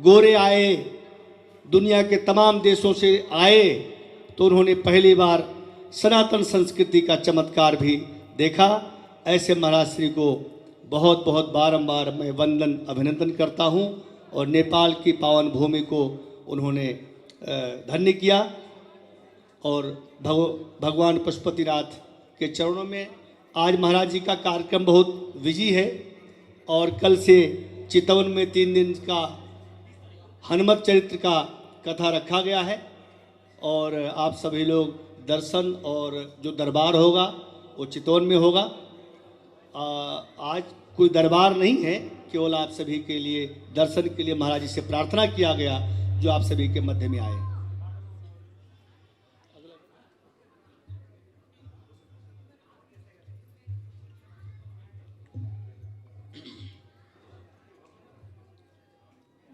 गोरे आए, दुनिया के तमाम देशों से आए, तो उन्होंने पहली बार सनातन संस्कृति का चमत्कार भी देखा। ऐसे महाराज श्री को बहुत बहुत बारंबार मैं वंदन अभिनंदन करता हूं। और नेपाल की पावन भूमि को उन्होंने धन्य किया। और भगवान पशुपतिनाथ के चरणों में आज महाराज जी का कार्यक्रम बहुत विजयी है। और कल से चितवन में 3 दिन का हनुमत चरित्र का कथा रखा गया है। और आप सभी लोग दर्शन और जो दरबार होगा वो चितवन में होगा। आज कोई दरबार नहीं है, केवल आप सभी के लिए दर्शन के लिए महाराज जी से प्रार्थना किया गया जो आप सभी के मध्य में आए।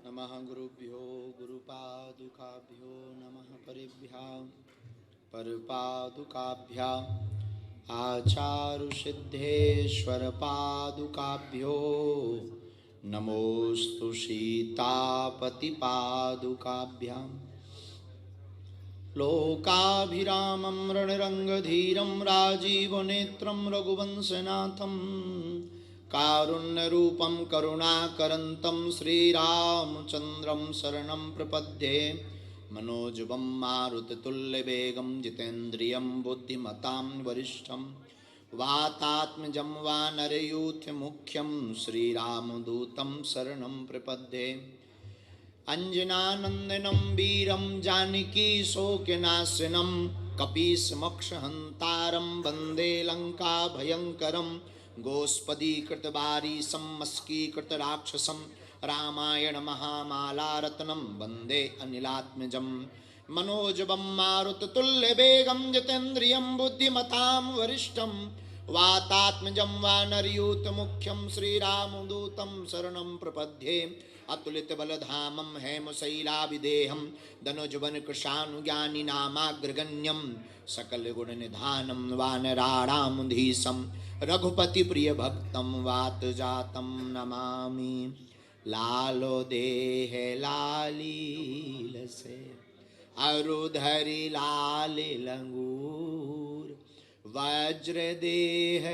नमः गुरुभ्यो गुरुपादुकाभ्यो नमः परेभ्यः परपादुकाभ्याम् आचारुसिद्धेश्वरपादुकाभ्यो नमोस्तु सीतापतिपादुकाभ्याम् लोकाभिरामं रणरङ्गधीरं राजीवनेत्रं रघुवंशनाथं कारुण्यरूपं करुणाकरन्तं श्रीरामचन्द्रं शरणं प्रपद्ये। मनोजवं मारुततुल्यवेगं जितेन्द्रियं बुद्धिमतां वरिष्ठं वातात्मजं वानरयूथमुख्यं श्रीरामदूतं शरणं प्रपद्ये। अंजनानंदनं वीरं जानकीशोकनाशनं कपीशमक्षहन्तारं वन्दे लङ्काभयङ्करं गोष्पदीकृतवारिशं मस्कीकृतराक्षसं रामायण महामालारत्नं वन्दे अनिलात्मजं। मनोजवं मारुततुल्यवेगं जितेन्द्रियं बुद्धिमतां वरिष्ठं वातात्मजं वानरयूथमुख्यं श्रीरामदूतं शरणं प्रपद्ये। अतुलित बलधामं हेमशैलाभिदेहं धनुजवनकृशानुज्ञानि नामाग्रगण्यं सकलगुणनिधानं वानराणामुधीशं रघुपतिप्रियभक्तं वातजातं नमामि। लालो देह लालीलसे अरुधरि लाल लंगूर वज्र देह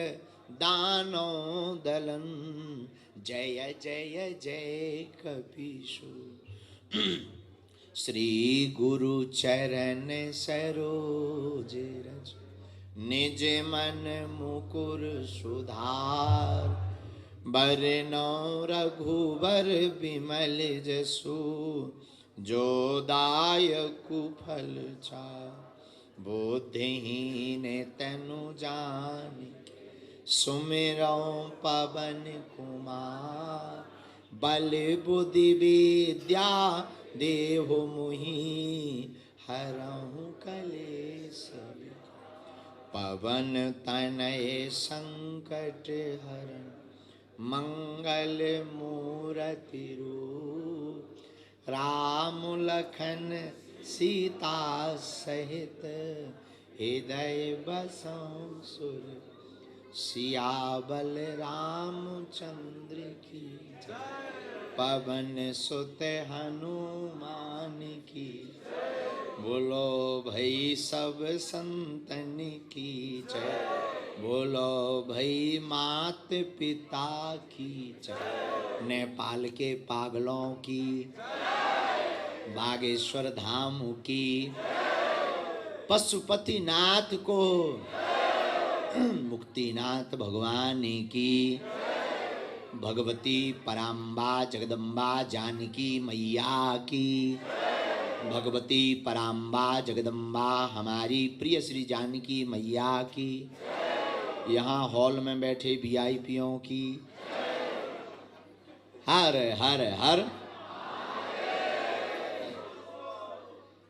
दानो दलन जय जय जय कपीशूर। श्री गुरु चरण सरोज रज निज मन मुकुर सुधार बरनौ रघुबर विमल जसु जो दायकु फल चार। बुद्धिहीन तनु जानिके सुमिरौ पवन कुमार बल बुद्धि विद्या देहु मुहि हरहु कलेश। पवन तनय संकट हरण मंगल मूरति रूप राम लखन सीता सहित हृदय बसौ सुर। सियाबल रामचंद्र की पवन सुत हनुमान की बोलो भाई सब संतन की जय। बोलो भाई मात पिता की जय। नेपाल के पागलों की बागेश्वर धाम की पशुपतिनाथ को मुक्तिनाथ भगवान की भगवती पराम्बा जगदम्बा जानकी मैया की भगवती पराम्बा जगदम्बा हमारी प्रिय श्री जानकी मैया की यहाँ हॉल में बैठे वीआईपीओं की हर हर हर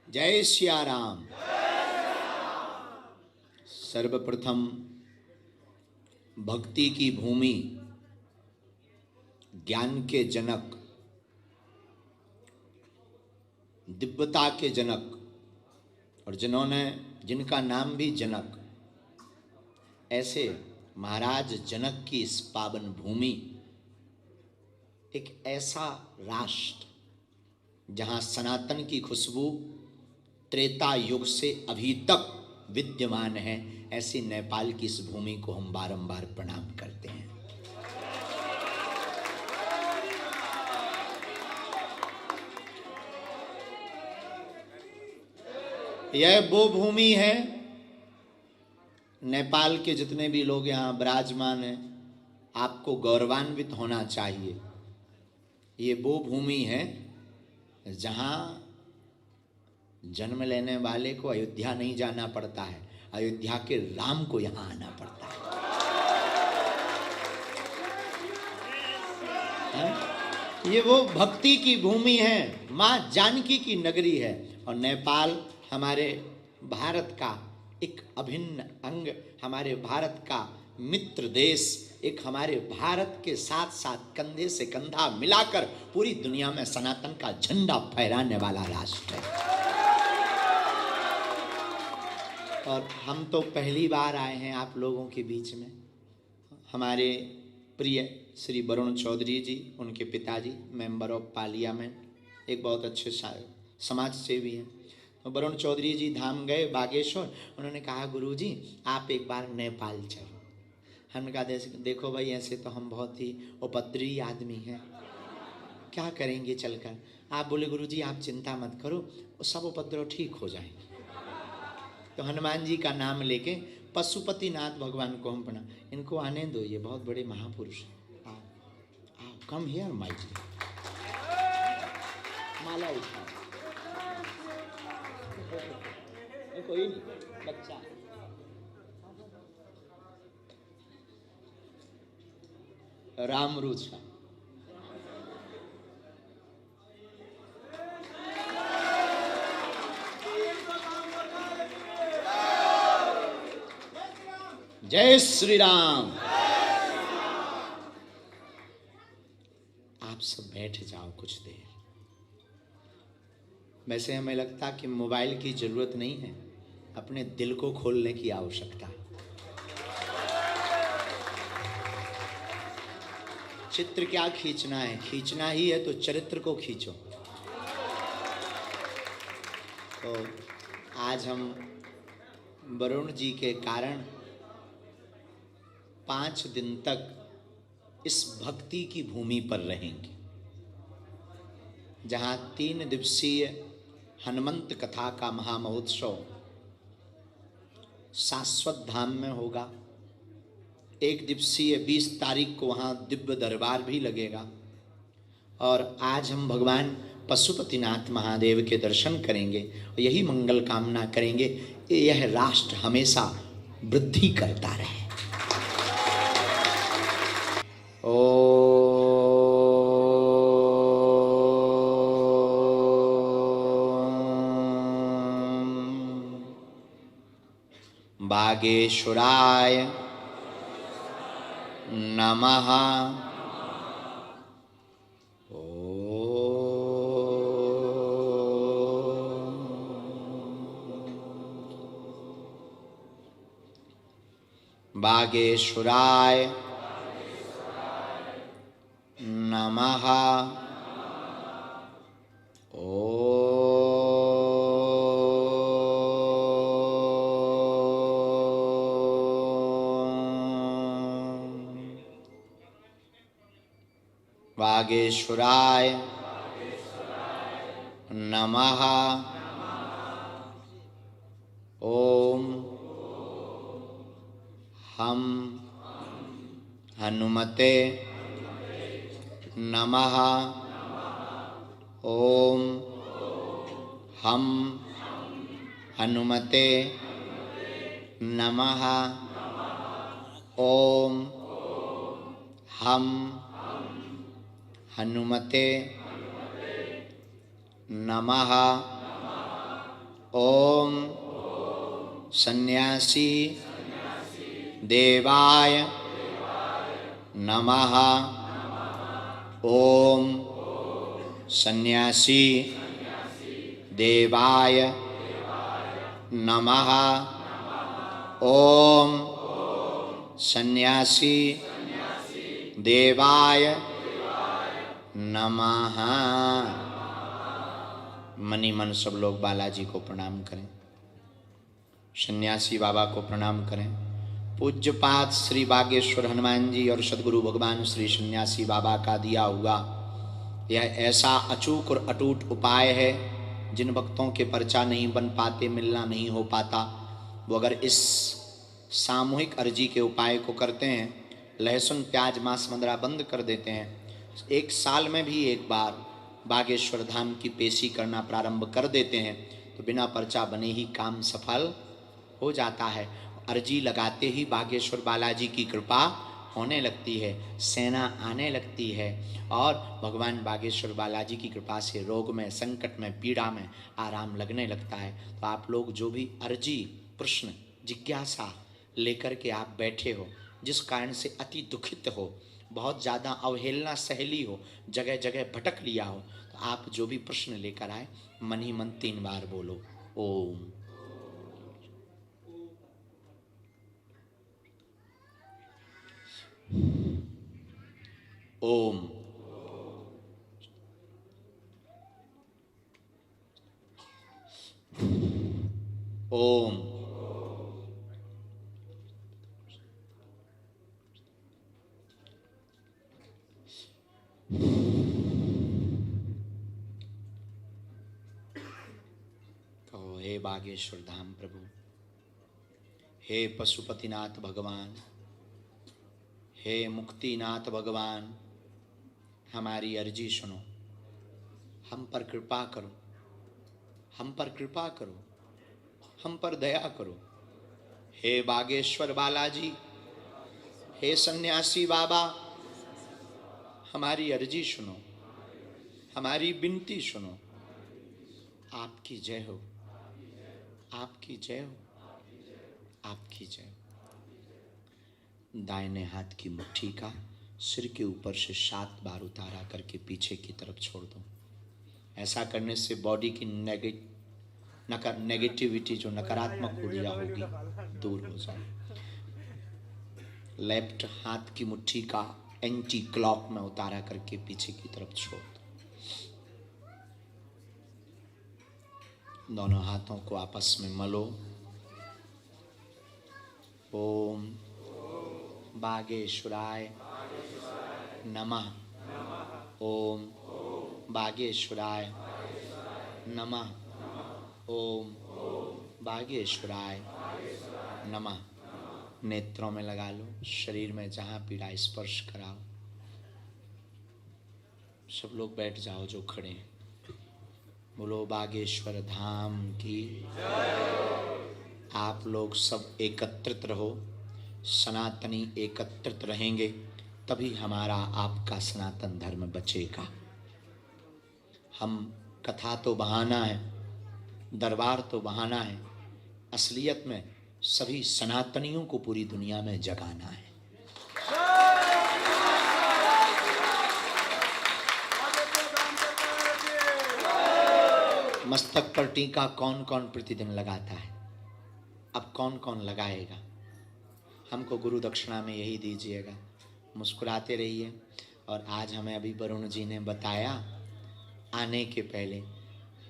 जय सिया राम। सर्वप्रथम भक्ति की भूमि ज्ञान के जनक दिव्यता के जनक और जिनका नाम भी जनक ऐसे महाराज जनक की इस पावन भूमि एक ऐसा राष्ट्र जहां सनातन की खुशबू त्रेता युग से अभी तक विद्यमान है, ऐसे नेपाल की इस भूमि को हम बारंबार प्रणाम करते हैं। यह वो भूमि है, नेपाल के जितने भी लोग यहाँ विराजमान हैं, आपको गौरवान्वित होना चाहिए। ये वो भूमि है जहाँ जन्म लेने वाले को अयोध्या नहीं जाना पड़ता है, अयोध्या के राम को यहाँ आना पड़ता है। ये वो भक्ति की भूमि है, माँ जानकी की नगरी है। और नेपाल हमारे भारत का एक अभिन्न अंग, हमारे भारत का मित्र देश, एक हमारे भारत के साथ साथ कंधे से कंधा मिलाकर पूरी दुनिया में सनातन का झंडा फहराने वाला राष्ट्र है। और हम तो पहली बार आए हैं आप लोगों के बीच में। हमारे प्रिय श्री वरुण चौधरी जी, उनके पिताजी मेंबर ऑफ पार्लियामेंट, एक बहुत अच्छे समाज सेवी हैं। तो वरुण चौधरी जी धाम गए बागेश्वर, उन्होंने कहा गुरुजी आप एक बार नेपाल चलो। हमने कहा देखो भाई ऐसे तो हम बहुत ही उपद्रवी आदमी हैं, क्या करेंगे चलकर। आप बोले गुरुजी आप चिंता मत करो, सब उपद्रव ठीक हो जाएंगे। तो हनुमान जी का नाम लेके पशुपतिनाथ भगवान को हम प्रणाम, इनको आने दो, ये बहुत बड़े महापुरुष हैं। आओ कम हियर माई जी, माला उठाओ। कोई नहीं, बच्चा राम रुचा। जय श्री राम। आप सब बैठ जाओ कुछ देर। वैसे हमें लगता कि मोबाइल की जरूरत नहीं है, अपने दिल को खोलने की आवश्यकता है। चित्र क्या खींचना है, खींचना ही है तो चरित्र को खींचो। तो आज हम वरुण जी के कारण 5 दिन तक इस भक्ति की भूमि पर रहेंगे, जहाँ 3 दिवसीय हनुमंत कथा का महामहोत्सव शाश्वत धाम में होगा। 1 दिवसीय 20 तारीख को वहाँ दिव्य दरबार भी लगेगा। और आज हम भगवान पशुपतिनाथ महादेव के दर्शन करेंगे और यही मंगल कामना करेंगे कि यह राष्ट्र हमेशा वृद्धि करता रहे। बागेश्वराय नमः। बागेश्वराय नमः। बागेश्वराय नमः। ओम हम हनुमते नमः। ओम हम हनुमते नमः। ओम हम हनुमते नमः। ओम सन्यासी देवाय नमः। ओम सन्यासी देवाय नमः। ओम सन्यासी देवाय नमः। मनी मन सब लोग बालाजी को प्रणाम करें, सन्यासी बाबा को प्रणाम करें। पूज्यपाद श्री बागेश्वर हनुमान जी और सदगुरु भगवान श्री सन्यासी बाबा का दिया हुआ यह ऐसा अचूक और अटूट उपाय है, जिन भक्तों के पर्चा नहीं बन पाते, मिलना नहीं हो पाता, वो अगर इस सामूहिक अर्जी के उपाय को करते हैं, लहसुन प्याज मांस मदिरा बंद कर देते हैं, एक साल में भी एक बार बागेश्वर धाम की पेशी करना प्रारंभ कर देते हैं, तो बिना पर्चा बने ही काम सफल हो जाता है। अर्जी लगाते ही बागेश्वर बालाजी की कृपा होने लगती है, सेना आने लगती है और भगवान बागेश्वर बालाजी की कृपा से रोग में, संकट में, पीड़ा में आराम लगने लगता है। तो आप लोग जो भी अर्जी, प्रश्न, जिज्ञासा लेकर के आप बैठे हो, जिस कारण से अति दुखित हो, बहुत ज़्यादा अवहेलना सहली हो, जगह जगह भटक लिया हो, तो आप जो भी प्रश्न लेकर आए, मन ही मन 3 बार बोलो ओम। ओम। ओम। कहो हे बागेश्वर धाम प्रभु, हे पशुपतिनाथ भगवान, हे मुक्तिनाथ भगवान, हमारी अर्जी सुनो, हम पर कृपा करो, हम पर कृपा करो, हम पर दया करो। हे बागेश्वर बालाजी, हे सन्यासी बाबा, हमारी अर्जी सुनो, हमारी विनती सुनो। आपकी जय हो, आपकी जय हो, आपकी जय हो। दाहिने हाथ की मुट्ठी का सिर के ऊपर से 7 बार उतारा करके पीछे की तरफ छोड़ दो। ऐसा करने से बॉडी की नेगेटिविटी, जो नकारात्मक ऊर्जा होगी, दूर हो जाए। लेफ्ट हाथ की मुट्ठी का एंटी क्लॉक में उतारा करके पीछे की तरफ छोड़ दो। दोनों हाथों को आपस में मलो। ओम बागेश्वराय नमः। ओम बागेश्वराय नमः। ओम बागेश्वराय नमः। नेत्रों में लगा लो, शरीर में जहाँ पीड़ा स्पर्श कराओ। सब लोग बैठ जाओ जो खड़े हैं। बोलो बागेश्वर धाम की। आप लोग सब एकत्रित रहो, सनातनी एकत्रित रहेंगे तभी हमारा आपका सनातन धर्म बचेगा। हम कथा तो बहाना है, दरबार तो बहाना है, असलियत में सभी सनातनियों को पूरी दुनिया में जगाना है। मस्तक पर टीका कौन कौन प्रतिदिन लगाता है? अब कौन कौन लगाएगा? हमको गुरु दक्षिणा में यही दीजिएगा। मुस्कुराते रहिए। और आज हमें अभी वरुण जी ने बताया, आने के पहले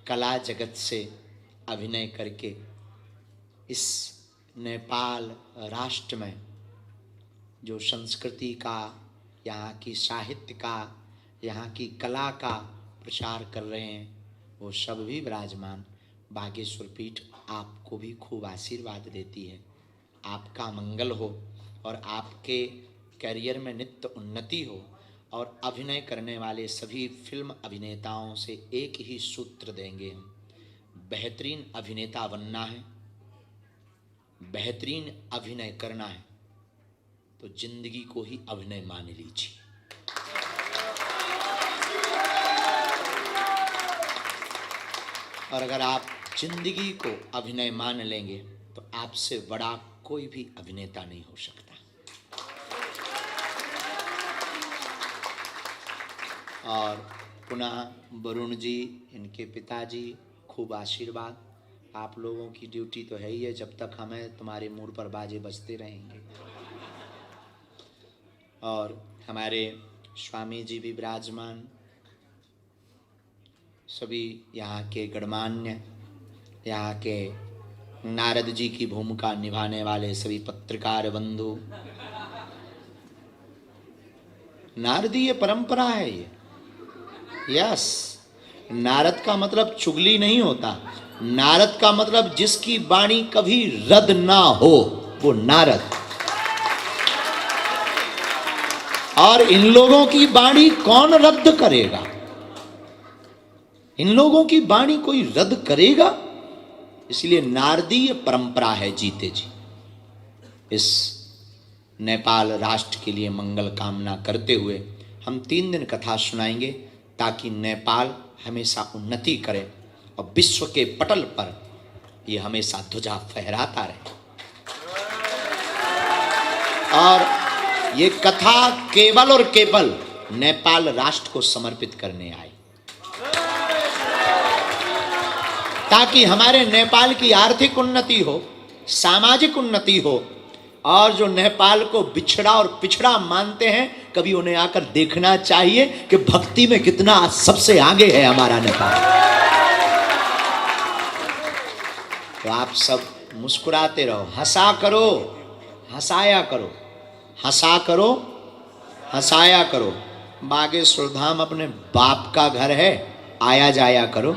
कला जगत से अभिनय करके इस नेपाल राष्ट्र में जो संस्कृति का, यहाँ की साहित्य का, यहाँ की कला का प्रचार कर रहे हैं, वो सब भी विराजमान। बागेश्वर पीठ आपको भी खूब आशीर्वाद देती है। आपका मंगल हो और आपके करियर में नित्य उन्नति हो। और अभिनय करने वाले सभी फिल्म अभिनेताओं से एक ही सूत्र देंगे हम, बेहतरीन अभिनेता बनना है, बेहतरीन अभिनय करना है, तो जिंदगी को ही अभिनय मान लीजिए। और अगर आप जिंदगी को अभिनय मान लेंगे तो आपसे बड़ा कोई भी अभिनेता नहीं हो सकता। और पुनः वरुण जी, इनके पिताजी, खूब आशीर्वाद। आप लोगों की ड्यूटी तो है ही है, जब तक हमें तुम्हारे मुंह पर बाजे बजते रहेंगे। और हमारे स्वामी जी भी विराजमान, सभी यहाँ के गणमान्य, यहाँ के नारद जी की भूमिका निभाने वाले सभी पत्रकार बंधु, नारदीय परंपरा है ये। यस, नारद का मतलब चुगली नहीं होता, नारद का मतलब जिसकी वाणी कभी रद्द ना हो, वो नारद। और इन लोगों की वाणी कौन रद्द करेगा? इन लोगों की वाणी कोई रद्द करेगा? इसलिए नारदीय परंपरा है जीते जी। इस नेपाल राष्ट्र के लिए मंगल कामना करते हुए हम 3 दिन कथा सुनाएंगे, ताकि नेपाल हमेशा उन्नति करे और विश्व के पटल पर ये हमेशा ध्वजा फहराता रहे। और ये कथा केवल और केवल नेपाल राष्ट्र को समर्पित करने आई, ताकि हमारे नेपाल की आर्थिक उन्नति हो, सामाजिक उन्नति हो, और जो नेपाल को बिछड़ा और पिछड़ा मानते हैं, कभी उन्हें आकर देखना चाहिए कि भक्ति में कितना सबसे आगे है हमारा नेपाल। तो आप सब मुस्कुराते रहो, हंसा करो, हंसाया करो, हंसा करो, हंसाया करो। बागेश्वर धाम अपने बाप का घर है, आया जाया करो।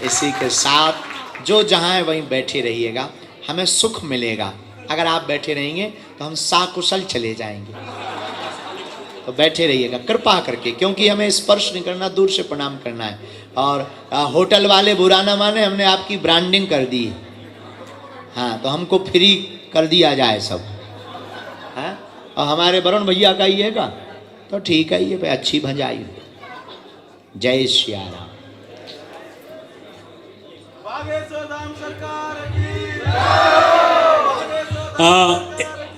इसी के साथ जो जहाँ है वहीं बैठे रहिएगा, हमें सुख मिलेगा। अगर आप बैठे रहेंगे तो हम साकुशल चले जाएंगे। तो बैठे रहिएगा कृपा करके, क्योंकि हमें स्पर्श नहीं करना, दूर से प्रणाम करना है। और होटल वाले बुरा ना माने, हमने आपकी ब्रांडिंग कर दी है। हाँ, तो हमको फ्री कर दिया जाए सब। हाँ, और हमारे वरुण भैया का ही है का, तो ठीक है, ये अच्छी भंजाई। जय श्री राम।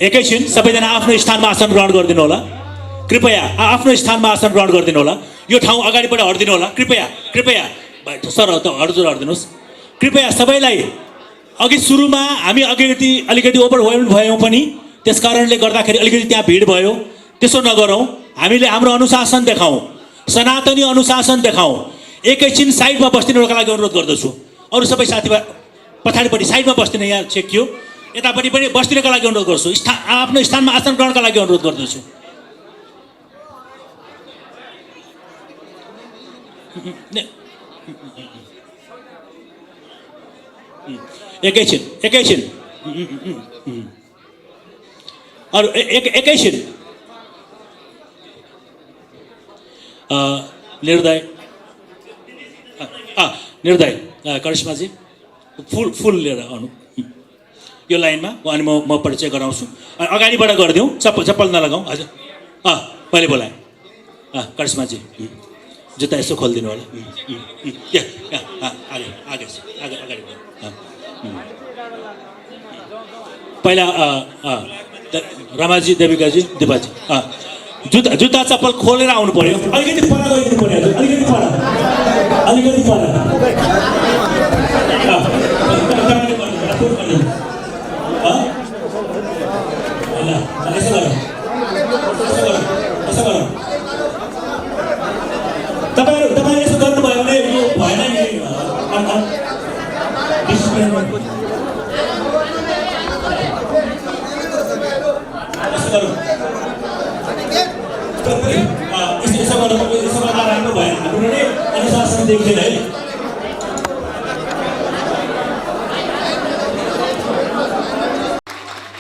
एकैछिन सबैजना आफ्नो स्थानमा आसन ग्रहण गरिदिनु होला। कृपया आफ्नो स्थानमा आसन ग्रहण गरिदिनु होला। यो ठाउँ अगाडिबाट हट्दिनु होला, कृपया कृपया। सर हजुर हट्दिनुहोस् कृपया। सबैलाई अघि सुरुमा हामी अलिकति ओभरवेल्म भयौँ पनि, त्यस कारणले गर्दाखेरि अलिकति त्यहाँ भिड भयो। त्यसो नगरौँ, हामीले हाम्रो अनुशासन देखाउँ, सनातनी अनुशासन देखाउँ। एकैछिन साइडमा बस्दिनुका लागि अनुरोध गर्दछु। अरू सबै साथीभाइ पछाडिपट्टि साइडमा बस्दिने, यहाँ चेकियो, यतापट्टि पनि बस्दिनका लागि अनुरोध गर्छु। आफ्नो स्थानमा आसन ग्रहणका लागि अनुरोध गर्दछु। एकैछिन अरू एकैछिन निर्दय करिश्माजी फुल लिएर आउनु यो लाइनमा। अनि म परिचय गराउँछु। अगाडिबाट गरिदिउँ, चप्पल नलगाउँ। हजुर मैले बोलाएँ। करिश्माजी जुत्ता यसो खोलिदिनु होला। अगाडि पहिला रमाजी, देविकाजी, दिपाजी, जुत्ता चप्पल खोलेर आउनु पर्यो। अलिकति पर गइदिनु पर्यो, अलिकति पर। तपाईहरु यसो गर्नुभयो भने यो भएन नि। राम्रो भएन, हाम्रो नै अनुशासन देख्दैन है।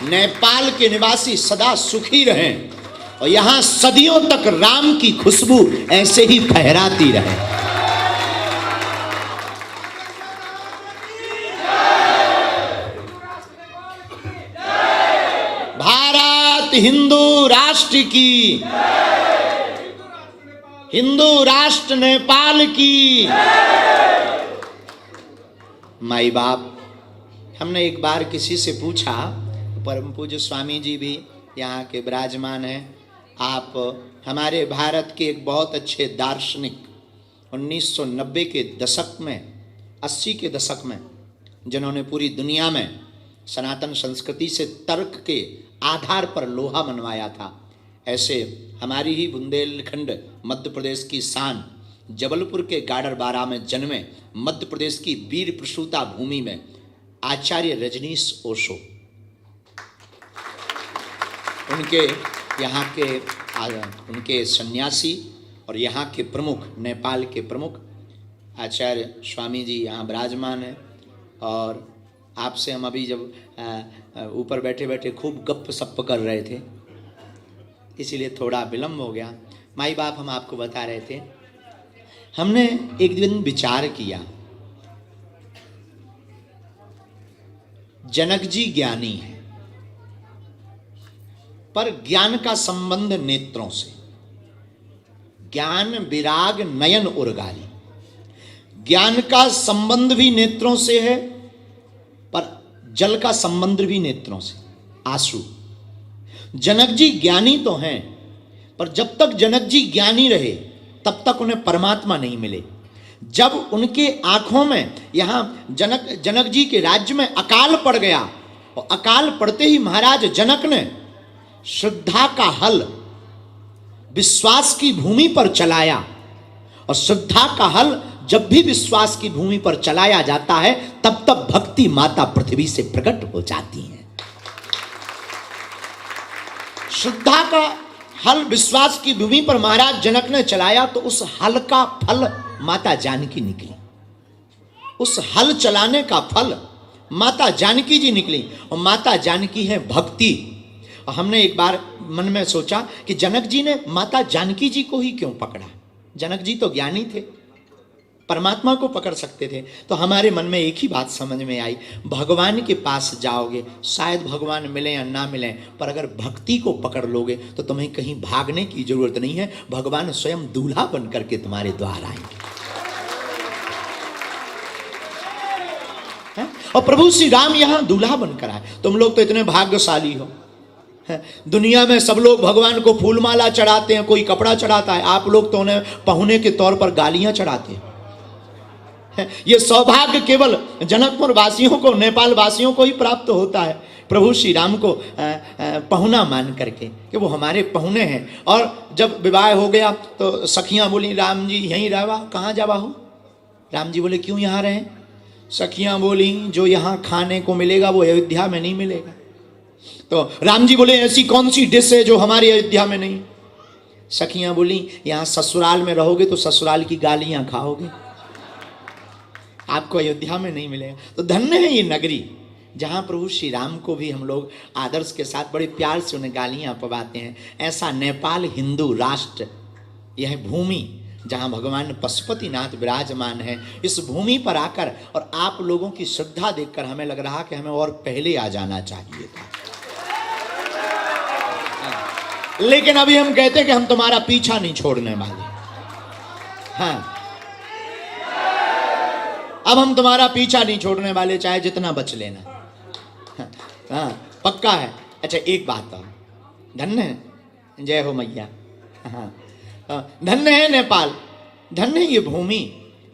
नेपाल के निवासी सदा सुखी रहें और यहाँ सदियों तक राम की खुशबू ऐसे ही फहराती रहे। भारत हिंदू राष्ट्र की, हिंदू राष्ट्र नेपाल की। माई बाप, हमने एक बार किसी से पूछा, परम पूज्य स्वामी जी भी यहाँ के विराजमान हैं, आप हमारे भारत के एक बहुत अच्छे दार्शनिक 1990 के दशक में, 80 के दशक में, जिन्होंने पूरी दुनिया में सनातन संस्कृति से तर्क के आधार पर लोहा मनवाया था, ऐसे हमारी ही बुंदेलखंड मध्य प्रदेश की शान जबलपुर के गाडरबारा में जन्मे मध्य प्रदेश की वीर प्रसूता भूमि में आचार्य रजनीश ओशो, उनके यहाँ के उनके सन्यासी और यहाँ के प्रमुख, नेपाल के प्रमुख आचार्य स्वामी जी यहाँ विराजमान हैं। और आपसे हम अभी जब ऊपर बैठे बैठे खूब गप सप कर रहे थे, इसीलिए थोड़ा विलम्ब हो गया। माई बाप, हम आपको बता रहे थे, हमने एक दिन विचार किया, जनक जी ज्ञानी है, पर ज्ञान का संबंध नेत्रों से, ज्ञान विराग नयन उर्गाली, ज्ञान का संबंध भी नेत्रों से है, पर जल का संबंध भी नेत्रों से, आंसू। जनक जी ज्ञानी तो हैं, पर जब तक जनक जी ज्ञानी रहे तब तक उन्हें परमात्मा नहीं मिले। जब उनके आंखों में यहां जनक जी के राज्य में अकाल पड़ गया, और अकाल पड़ते ही महाराज जनक ने श्रद्धा का हल विश्वास की भूमि पर चलाया। और श्रद्धा का हल जब भी विश्वास की भूमि पर चलाया जाता है, तब तब भक्ति माता पृथ्वी से प्रकट हो जाती है। श्रद्धा का हल विश्वास की भूमि पर महाराज जनक ने चलाया, तो उस हल का फल माता जानकी निकली। उस हल चलाने का फल माता जानकी जी निकली, और माता जानकी है भक्ति। और हमने एक बार मन में सोचा कि जनक जी ने माता जानकी जी को ही क्यों पकड़ा? जनक जी तो ज्ञानी थे, परमात्मा को पकड़ सकते थे। तो हमारे मन में एक ही बात समझ में आई, भगवान के पास जाओगे, शायद भगवान मिले या ना मिले, पर अगर भक्ति को पकड़ लोगे तो तुम्हें कहीं भागने की जरूरत नहीं है, भगवान स्वयं दूल्हा बन करके तुम्हारे द्वार आएंगे। और प्रभु श्री राम यहां दूल्हा बनकर आए। तुम लोग तो इतने भाग्यशाली हो, दुनिया में सब लोग भगवान को फूलमाला चढ़ाते हैं, कोई कपड़ा चढ़ाता है, आप लोग तो उन्हें पहुने के तौर पर गालियां चढ़ाते हैं। ये सौभाग्य केवल जनकपुर वासियों को, नेपाल वासियों को ही प्राप्त होता है, प्रभु श्री राम को पहुना मान करके कि वो हमारे पहुने हैं। और जब विवाह हो गया तो सखियां बोली, राम जी यहीं रहवा, कहाँ जावा हो? राम जी बोले, क्यों यहाँ रहे? सखियां बोली, जो यहाँ खाने को मिलेगा वो अयोध्या में नहीं मिलेगा। तो राम जी बोले, ऐसी कौन सी डिश है जो हमारी अयोध्या में नहीं? सखियां बोली, यहाँ ससुराल में रहोगे तो ससुराल की गालियां खाओगे, आपको अयोध्या में नहीं मिलेगा। तो धन्य है ये नगरी, जहाँ प्रभु श्री राम को भी हम लोग आदर्श के साथ बड़े प्यार से उन्हें गालियां पवाते हैं। ऐसा नेपाल हिंदू राष्ट्र, यह भूमि जहाँ भगवान पशुपतिनाथ विराजमान है, इस भूमि पर आकर और आप लोगों की श्रद्धा देखकर हमें लग रहा कि हमें और पहले आ जाना चाहिए था। लेकिन अभी हम कहते हैं कि हम तुम्हारा पीछा नहीं छोड़ने वाले। हाँ, अब हम तुम्हारा पीछा नहीं छोड़ने वाले, चाहे जितना बच लेना। हाँ, पक्का है। अच्छा, एक बात और, धन्य है, जय हो मैया। हाँ, धन्य है नेपाल, धन्य है ये भूमि,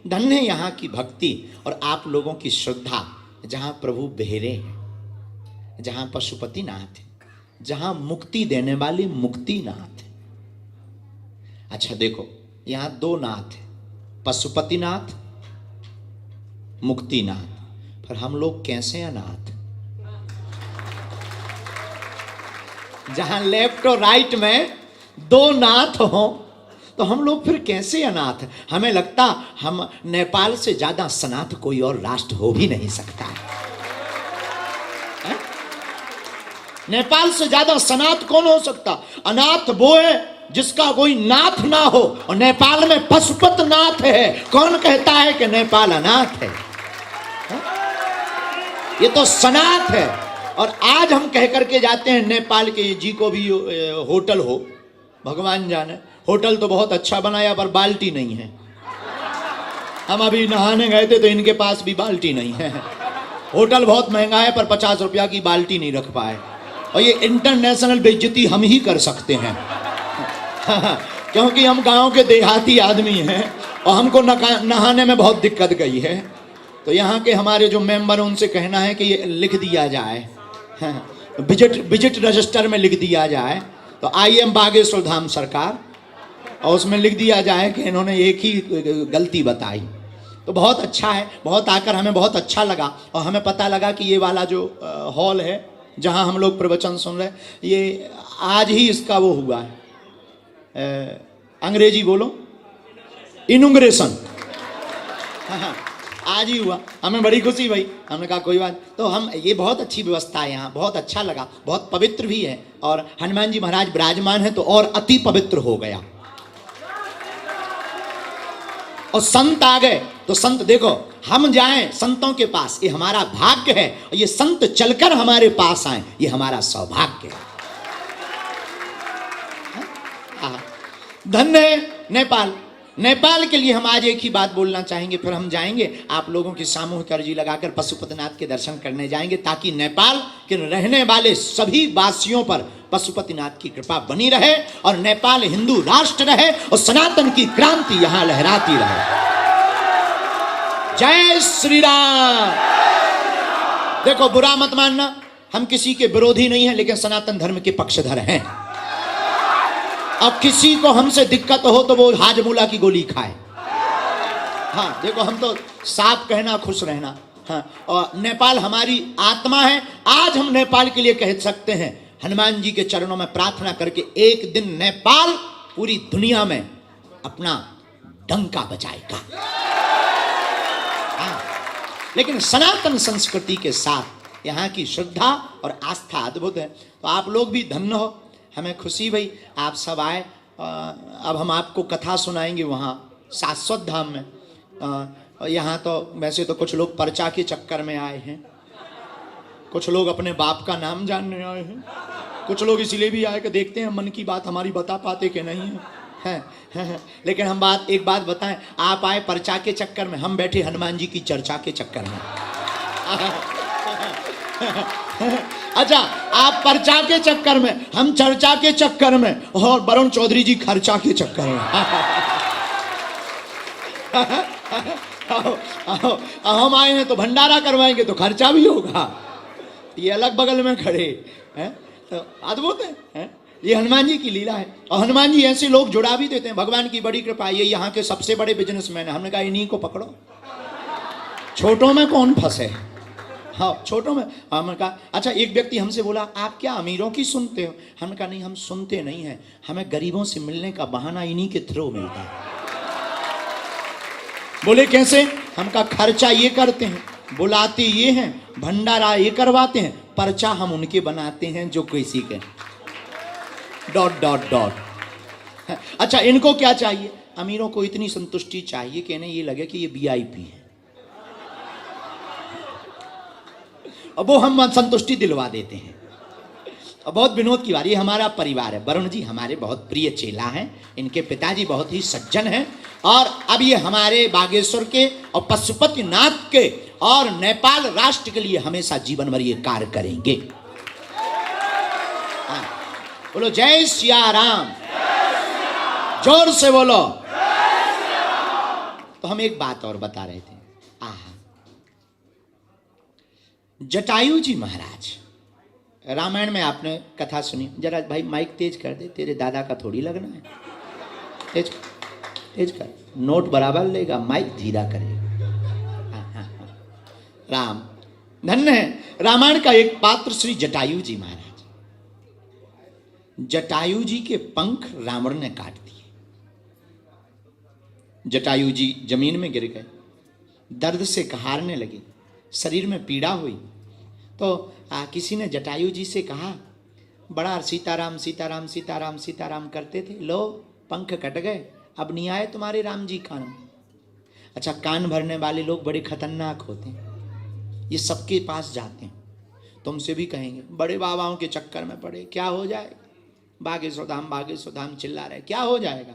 धन्य है यहाँ की भक्ति और आप लोगों की श्रद्धा, जहाँ प्रभु बेहरे हैं, जहाँ पशुपतिनाथ है, जहाँ मुक्ति देने वाले मुक्तिनाथ है। अच्छा देखो, यहाँ दो नाथ है, पशुपतिनाथ, मुक्तिनाथ। पर हम लोग कैसे अनाथ? जहां लेफ्ट और राइट में दो नाथ हो तो हम लोग फिर कैसे अनाथ? हमें लगता हम नेपाल से ज्यादा सनाथ कोई और राष्ट्र हो भी नहीं सकता है। नेपाल से ज्यादा सनाथ कौन हो सकता? अनाथ वो है जिसका कोई नाथ ना हो, और नेपाल में पशुपत नाथ है। कौन कहता है कि नेपाल अनाथ है? ये तो सनाथ है। और आज हम कह करके जाते हैं नेपाल के जी को भी होटल हो, भगवान जाने, होटल तो बहुत अच्छा बनाया पर बाल्टी नहीं है। हम अभी नहाने गए थे तो इनके पास भी बाल्टी नहीं है। होटल बहुत महंगा है पर 50 रुपया की बाल्टी नहीं रख पाए। और ये इंटरनेशनल बेइज्जती हम ही कर सकते हैं क्योंकि हम गांव के देहाती आदमी हैं और हमको नहाने में बहुत दिक्कत गई है। तो यहाँ के हमारे जो मेंबर हैं उनसे कहना है कि ये लिख दिया जाए, विजिट रजिस्टर में लिख दिया जाए। तो आई एम बागेश्वर धाम सरकार, और उसमें लिख दिया जाए कि इन्होंने एक ही गलती बताई। तो बहुत अच्छा है, बहुत आकर हमें बहुत अच्छा लगा। और हमें पता लगा कि ये वाला जो हॉल है जहां हम लोग प्रवचन सुन रहे, ये आज ही इसका वो हुआ है, अंग्रेजी बोलो, इनॉग्रेशन। हाँ, आज ही हुआ। हमें बड़ी खुशी भाई, हमने कहा कोई बात। तो हम, ये बहुत अच्छी व्यवस्था है यहाँ, बहुत अच्छा लगा, बहुत पवित्र भी है। और हनुमान जी महाराज विराजमान है तो और अति पवित्र हो गया। और संत आ गए तो संत देखो, हम जाएं संतों के पास ये हमारा भाग्य है, और ये संत चलकर हमारे पास आए ये हमारा सौभाग्य है। धन्य है नेपाल। नेपाल के लिए हम आज एक ही बात बोलना चाहेंगे, फिर हम जाएंगे आप लोगों की सामूहिक अर्जी लगाकर पशुपतिनाथ के दर्शन करने जाएंगे, ताकि नेपाल के रहने वाले सभी वासियों पर पशुपतिनाथ की कृपा बनी रहे और नेपाल हिंदू राष्ट्र रहे और सनातन की क्रांति यहां लहराती रहे। जय श्री राम। देखो, बुरा मत मानना, हम किसी के विरोधी नहीं हैं, लेकिन सनातन धर्म के पक्षधर हैं। अब किसी को हमसे दिक्कत हो तो वो हाजमूला की गोली खाए। हाँ देखो, हम तो साफ कहना, खुश रहना। हाँ, और नेपाल हमारी आत्मा है। आज हम नेपाल के लिए कह सकते हैं, हनुमान जी के चरणों में प्रार्थना करके एक दिन नेपाल पूरी दुनिया में अपना डंका बजाएगा। हाँ, लेकिन सनातन संस्कृति के साथ यहाँ की श्रद्धा और आस्था अद्भुत है। तो आप लोग भी धन्य हो, हमें खुशी भाई आप सब आए। अब हम आपको कथा सुनाएंगे वहाँ शाश्वत धाम में। यहाँ तो वैसे तो कुछ लोग पर्चा के चक्कर में आए हैं, कुछ लोग अपने बाप का नाम जानने आए हैं, कुछ लोग इसलिए भी आए कि देखते हैं मन की बात हमारी बता पाते कि नहीं है। लेकिन हम एक बात बताएं, आप आए पर्चा के चक्कर में, हम बैठे हनुमान जी की चर्चा के चक्कर में। अच्छा, आप पर्चा के चक्कर में, हम चर्चा के चक्कर में, और वरुण चौधरी जी खर्चा के चक्कर में। हम आए हैं तो भंडारा करवाएंगे तो खर्चा भी होगा। ये अलग बगल में खड़े हैं, तो अद्भुत है। ये हनुमान जी की लीला है। और हनुमान जी ऐसे लोग जुड़ा भी देते हैं, भगवान की बड़ी कृपा। ये यहाँ के सबसे बड़े बिजनेसमैन है। हमने कहा इन्हीं को पकड़ो, छोटों में कौन फंसे। हाँ, छोटों में। हमने कहा अच्छा, एक व्यक्ति हमसे बोला आप क्या अमीरों की सुनते हो? हमने कहा नहीं, हम सुनते नहीं हैं, हमें गरीबों से मिलने का बहाना इन्हीं के थ्रू मिलता है। बोले कैसे? हम का खर्चा ये करते हैं, बुलाते ये हैं, भंडारा ये करवाते हैं, पर्चा हम उनके बनाते हैं जो किसी के ... अच्छा, इनको क्या चाहिए? अमीरों को इतनी संतुष्टि चाहिए कि इन्हें ये लगे कि ये वीआईपी है, और वो हम संतुष्टि दिलवा देते हैं। और बहुत विनोद की बात, ये हमारा परिवार है। वरुण जी हमारे बहुत प्रिय चेला हैं, इनके पिताजी बहुत ही सज्जन हैं, और अब ये हमारे बागेश्वर के और पशुपतिनाथ के और नेपाल राष्ट्र के लिए हमेशा जीवन भर ये कार्य करेंगे। हाँ, बोलो जय सिया राम, जोर से बोलो। तो हम एक बात और बता रहे थे। जटायु जी महाराज, रामायण में आपने कथा सुनी। जरा भाई माइक तेज कर दे, तेरे दादा का थोड़ी लगना है। तेज कर, नोट बराबर लेगा, माइक धीरा करेगा। हाँ। राम धन्य है। रामायण का एक पात्र श्री जटायु जी महाराज। जटायु जी के पंख रावण ने काट दिए। जटायु जी जमीन में गिर गए, दर्द से कहारने लगे, शरीर में पीड़ा हुई। तो किसी ने जटायु जी से कहा, बड़ा सीताराम सीताराम सीताराम सीताराम करते थे, लो पंख कट गए, अब नहीं आए तुम्हारे राम जी कान में। अच्छा, कान भरने वाले लोग बड़े खतरनाक होते हैं, ये सबके पास जाते हैं। तुमसे भी कहेंगे बड़े बाबाओं के चक्कर में पड़े, क्या हो जाएगा? बागेश्वर धाम चिल्ला रहे, क्या हो जाएगा?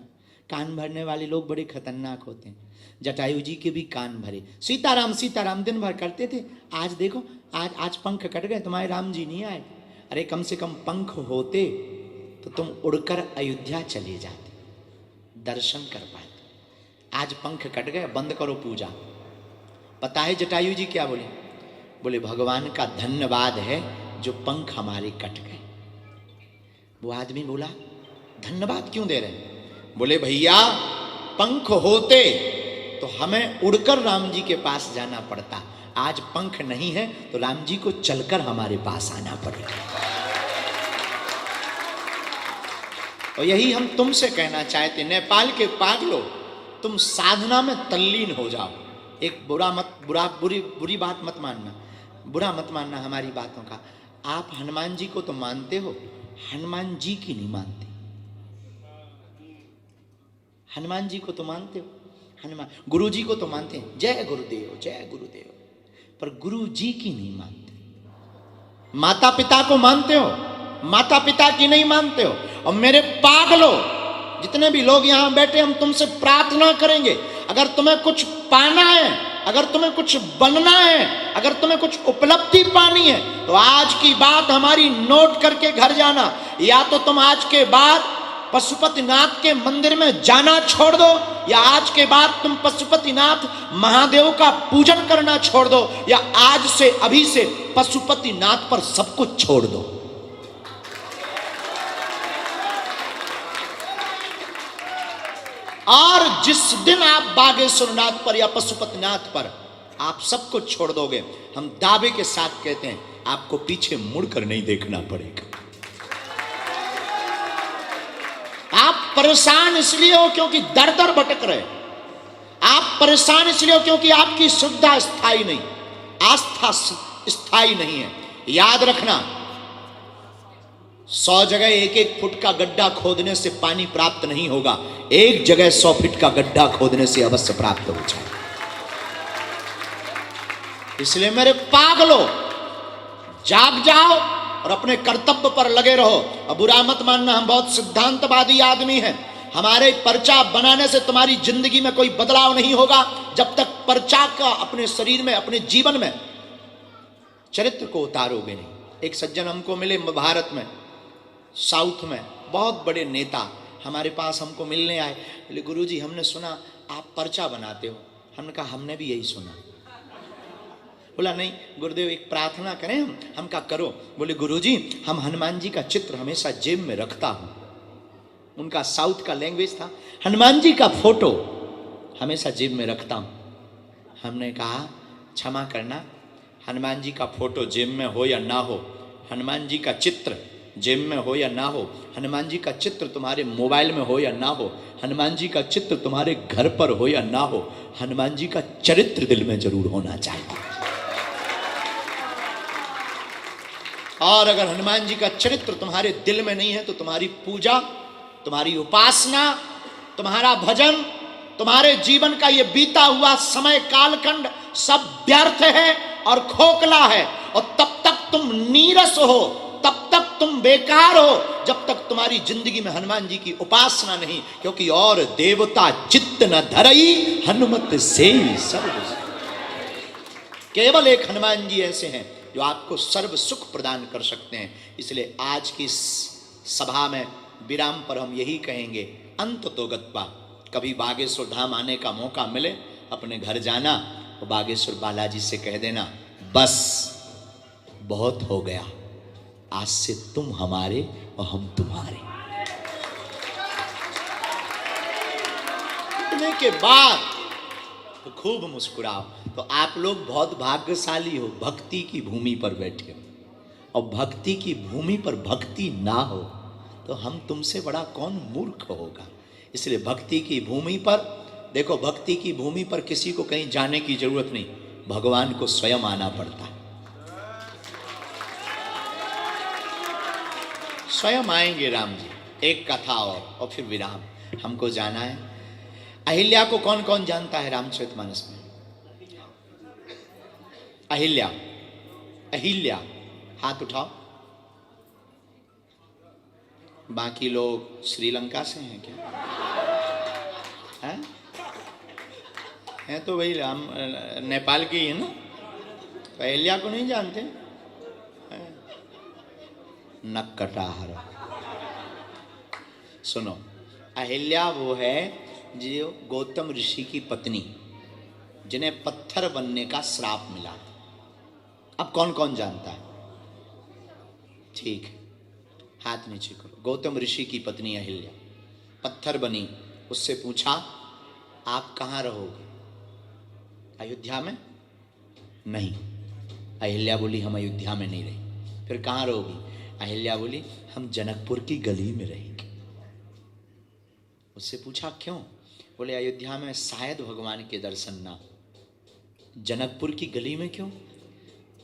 कान भरने वाले लोग बड़े खतरनाक होते हैं। जटायु जी के भी कान भरे, सीताराम सीताराम दिन भर करते थे। आज देखो, आज पंख कट गए, तुम्हारे राम जी नहीं आए। अरे कम से कम पंख होते तो तुम उड़कर अयोध्या चले जाते, दर्शन कर पाते। आज पंख कट गए, बंद करो पूजा। पता है जटायु जी क्या बोले? बोले भगवान का धन्यवाद है जो पंख हमारे कट गए। वो आदमी बोला धन्यवाद क्यों दे रहे हैं? बोले भैया पंख होते तो हमें उड़कर राम जी के पास जाना पड़ता, आज पंख नहीं है तो राम जी को चलकर हमारे पास आना पड़ेगा। और यही हम तुमसे कहना चाहते, नेपाल के पागलों, तुम साधना में तल्लीन हो जाओ। एक बुरी बात मत मानना, बुरा मत मानना हमारी बातों का। आप हनुमान जी को तो मानते हो, हनुमान जी की नहीं मानते। हनुमान जी को तो मानते हो, हनुमान गुरु जी को तो मानते हैं, जय गुरुदेव जय गुरुदेव, पर गुरु जी की नहीं मानते। माता पिता को मानते हो, माता पिता की नहीं मानते हो। और मेरे पागलों, जितने भी लोग यहां बैठे, हम तुमसे प्रार्थना करेंगे, अगर तुम्हें कुछ पाना है, अगर तुम्हें कुछ बनना है, अगर तुम्हें कुछ उपलब्धि पानी है, तो आज की बात हमारी नोट करके घर जाना। या तो तुम आज के बाद पशुपतिनाथ के मंदिर में जाना छोड़ दो, या आज के बाद तुम पशुपतिनाथ महादेव का पूजन करना छोड़ दो, या आज से अभी से पशुपतिनाथ पर सब कुछ छोड़ दो। और जिस दिन आप बागेश्वरनाथ पर या पशुपतिनाथ पर आप सब कुछ छोड़ दोगे, हम दावे के साथ कहते हैं आपको पीछे मुड़कर नहीं देखना पड़ेगा। आप परेशान इसलिए हो क्योंकि दर दर भटक रहे, आप परेशान इसलिए हो क्योंकि आपकी श्रद्धा स्थायी नहीं, आस्था स्थायी नहीं है। याद रखना, 100 जगह 1-1 फुट का गड्ढा खोदने से पानी प्राप्त नहीं होगा, एक जगह 100 फीट का गड्ढा खोदने से अवश्य प्राप्त हो जाए। इसलिए मेरे पागलों, जाग जाओ और अपने कर्तव्य पर लगे रहो। अब बुरा मत मानना, हम बहुत सिद्धांतवादी आदमी हैं। हमारे पर्चा बनाने से तुम्हारी जिंदगी में कोई बदलाव नहीं होगा जब तक पर्चा का अपने शरीर में, अपने जीवन में चरित्र को उतारोगे नहीं। एक सज्जन हमको मिले भारत में, साउथ में, बहुत बड़े नेता हमारे पास हमको मिलने आए। बोले गुरुजी हमने सुना आप पर्चा बनाते हो। हमने कहा हमने भी यही सुना। बोला नहीं गुरुदेव एक प्रार्थना करें हम कहा करो। बोले गुरुजी हम हनुमान जी का चित्र हमेशा जेब में रखता हूं। उनका साउथ का लैंग्वेज था, हनुमान जी का फोटो हमेशा जेब में रखता हूं। हमने कहा क्षमा करना, हनुमान जी का फोटो जेब में हो या ना हो, हनुमान जी का चित्र जेब में हो या ना हो, हनुमान जी का चित्र तुम्हारे मोबाइल में हो या ना हो, हनुमान जी का चित्र तुम्हारे घर पर हो या ना हो, हनुमान जी का चरित्र दिल में जरूर होना चाहिए। और अगर हनुमान जी का चरित्र तुम्हारे दिल में नहीं है तो तुम्हारी पूजा, तुम्हारी उपासना, तुम्हारा भजन, तुम्हारे जीवन का ये बीता हुआ समय कालखंड सब व्यर्थ है और खोखला है। और तब तक तुम नीरस हो, तब तक तुम बेकार हो, जब तक तुम्हारी जिंदगी में हनुमान जी की उपासना नहीं। क्योंकि और देवता चित्त न धरई हनुमत से सर्व, केवल एक हनुमान जी ऐसे हैं जो आपको सर्व सुख प्रदान कर सकते हैं। इसलिए आज की सभा में विराम पर हम यही कहेंगे, अंत तो गत्वा, कभी बागेश्वर धाम आने का मौका मिले अपने घर जाना और बागेश्वर बालाजी से कह देना बस बहुत हो गया, आज से तुम हमारे और हम तुम्हारे। इतने के बाद तो खूब मुस्कुराओ। तो आप लोग बहुत भाग्यशाली हो, भक्ति की भूमि पर बैठे हो। और भक्ति की भूमि पर भक्ति ना हो तो हम तुमसे बड़ा कौन मूर्ख होगा। इसलिए भक्ति की भूमि पर देखो, भक्ति की भूमि पर किसी को कहीं जाने की जरूरत नहीं, भगवान को स्वयं आना पड़ता है। स्वयं आएंगे राम जी। एक कथा और फिर विराम। हमको जाना है। अहिल्या को कौन कौन जानता है रामचरितमानस में? अहिल्या, अहिल्या हाथ उठाओ। बाकी लोग श्रीलंका से हैं क्या? हैं तो वही राम नेपाल की है ना। अहिल्या को नहीं जानते? नक कटाहर। सुनो, अहिल्या वो है जो गौतम ऋषि की पत्नी, जिन्हें पत्थर बनने का श्राप मिला। अब कौन कौन जानता है? ठीक है, हाथ नीचे करो। गौतम ऋषि की पत्नी अहिल्या पत्थर बनी, उससे पूछा आप कहाँ रहोगे? अयोध्या में? नहीं। अहिल्या बोली हम अयोध्या में नहीं रही। फिर कहाँ रहोगी? अहिल्या बोली हम जनकपुर की गली में रहेंगे। उससे पूछा क्यों? बोले अयोध्या में शायद भगवान के दर्शन ना हो। जनकपुर की गली में क्यों?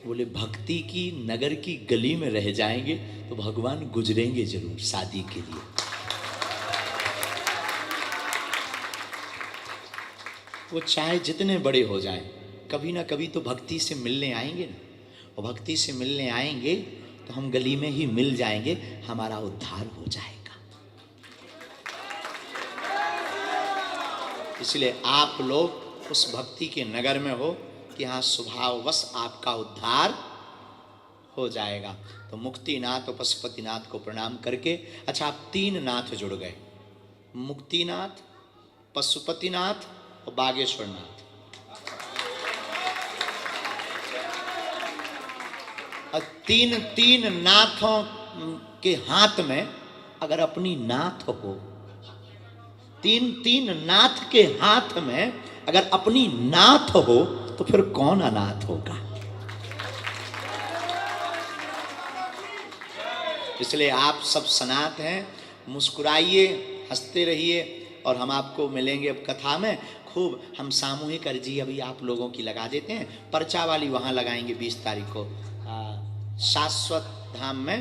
बोले भक्ति की नगर की गली में रह जाएंगे तो भगवान गुजरेंगे जरूर शादी के लिए। वो चाहे जितने बड़े हो जाएं, कभी ना कभी तो भक्ति से मिलने आएंगे ना, और भक्ति से मिलने आएंगे तो हम गली में ही मिल जाएंगे, हमारा उद्धार हो जाएगा। इसलिए आप लोग उस भक्ति के नगर में हो कि हाँ स्वभाववश आपका उद्धार हो जाएगा। तो मुक्तिनाथ और पशुपतिनाथ को प्रणाम करके, अच्छा आप 3 नाथ जुड़ गए, मुक्तिनाथ, पशुपतिनाथ और बागेश्वर नाथ। और तीन नाथों के हाथ में अगर अपनी नाथ हो, तीन नाथ के हाथ में अगर अपनी नाथ हो तो फिर कौन अनाथ होगा? इसलिए आप सब सनाथ हैं। मुस्कुराइए, हंसते रहिए और हम आपको मिलेंगे अब कथा में। खूब हम सामूहिक अर्जी अभी आप लोगों की लगा देते हैं, पर्चा वाली वहाँ लगाएंगे 20 तारीख को शाश्वत धाम में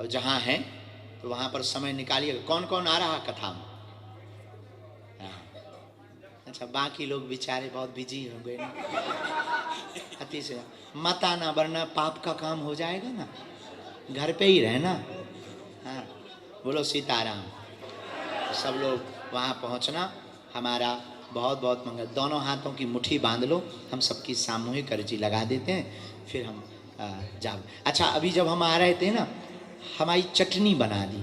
जहाँ हैं, तो वहाँ पर समय निकालिएगा। कौन कौन आ रहा कथा में? अच्छा, बाकी लोग बेचारे बहुत बिजी हो गए ना। अति से मत आना वरना पाप का काम हो जाएगा ना, घर पे ही रहना। हाँ, बोलो सीताराम। सब लोग वहाँ पहुँचना, हमारा बहुत बहुत मंगल। दोनों हाथों की मुट्ठी बांध लो, हम सबकी सामूहिक अर्जी लगा देते हैं, फिर हम जाओ। अच्छा, अभी जब हम आ रहे थे ना, हमारी चटनी बना दी,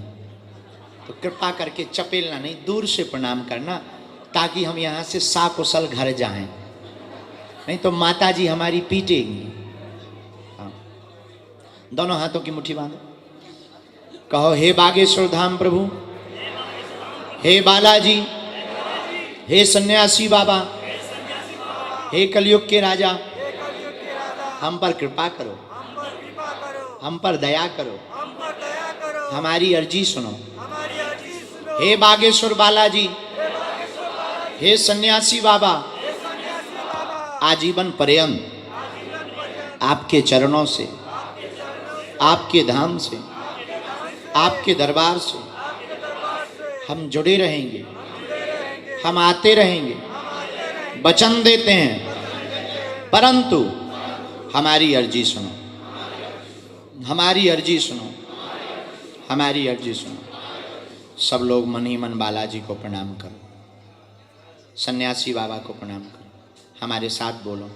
तो कृपा करके चपेलना नहीं, दूर से प्रणाम करना, ताकि हम यहाँ से साकुशल घर जाएं, नहीं तो माता जी हमारी पीटेंगी। हाँ, दोनों हाथों की मुट्ठी बांधो, कहो हे बागेश्वर धाम प्रभु, हे बालाजी, हे सन्यासी बाबा, हे कलयुग के राजा, हम पर कृपा करो, हम पर दया करो, हमारी अर्जी सुनो। हे बागेश्वर बालाजी, हे सन्यासी बाबा, आजीवन पर्यंत आपके चरणों से, आपके धाम से, आपके दरबार से हम जुड़े रहेंगे, हम आते रहेंगे, वचन देते हैं। परंतु हमारी अर्जी सुनो, हमारी अर्जी सुनो, हमारी अर्जी सुनो। सब लोग मन ही मन बालाजी को प्रणाम करो, सन्यासी बाबा को प्रणाम करो, हमारे साथ बोलो।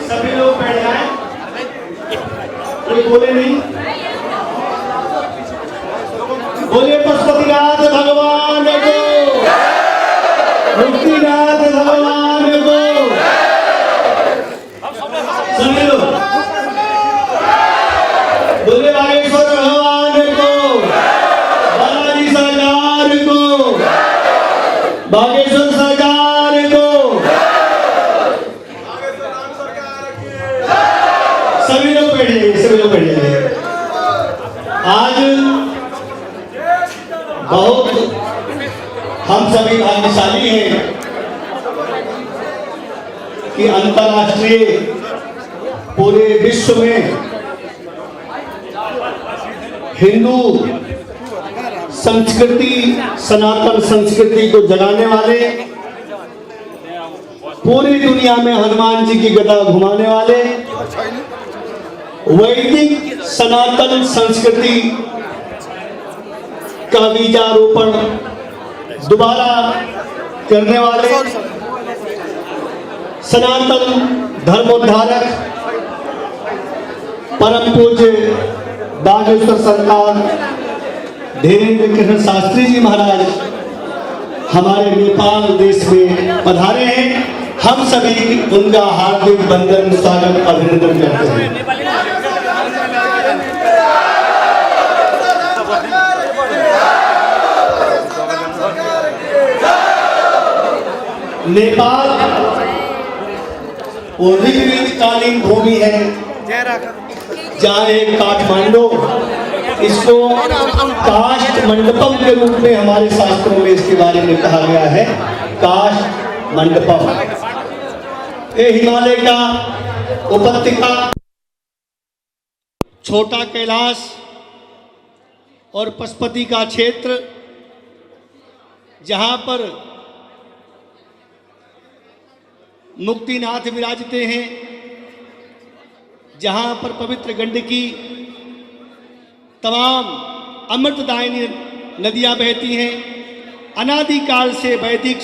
सभी लोग बैठ जाएं, कोई बोले नहीं। बोलिए पशुपतिनाथ भगवान को, मुक्तिनाथ भगवान को। सभी लोग बोले बागेश्वर भगवान को, बालाजी सरकार को, बागेश्वर सरकार को। सभी लोग बैठ जाइए, सभी लोग बैठ जाइए। आज बहुत हम सभी भाग्यशाली हैं कि अंतर्राष्ट्रीय पूरे विश्व में हिंदू संस्कृति, सनातन संस्कृति को जगाने वाले, पूरी दुनिया में हनुमान जी की गदा घुमाने वाले, वैदिक सनातन संस्कृति का बीजारोपण दोबारा करने वाले, सनातन धर्मोद्धारक परम पूज्य बागेश्वर सरकार धीरेन्द्र कृष्ण शास्त्री जी महाराज हमारे नेपाल देश में पधारे हैं। हम सभी उनका हार्दिक वंदन, स्वागत, अभिनंदन करते हैं। नेपाल वो ऋग्वेदकालीन भूमि है, जहाँ एक काठमांडू, इसको काष्ठ मंडपम के रूप में हमारे शास्त्रों में इसके बारे में कहा गया है, काष्ठ मंडपम। ये हिमालय का उपत्यका, छोटा कैलाश और पशुपति का क्षेत्र, जहाँ पर मुक्तिनाथ विराजते हैं, जहाँ पर पवित्र गंडकी, तमाम अमृतदायिनी नदियाँ बहती हैं। अनादिकाल से वैदिक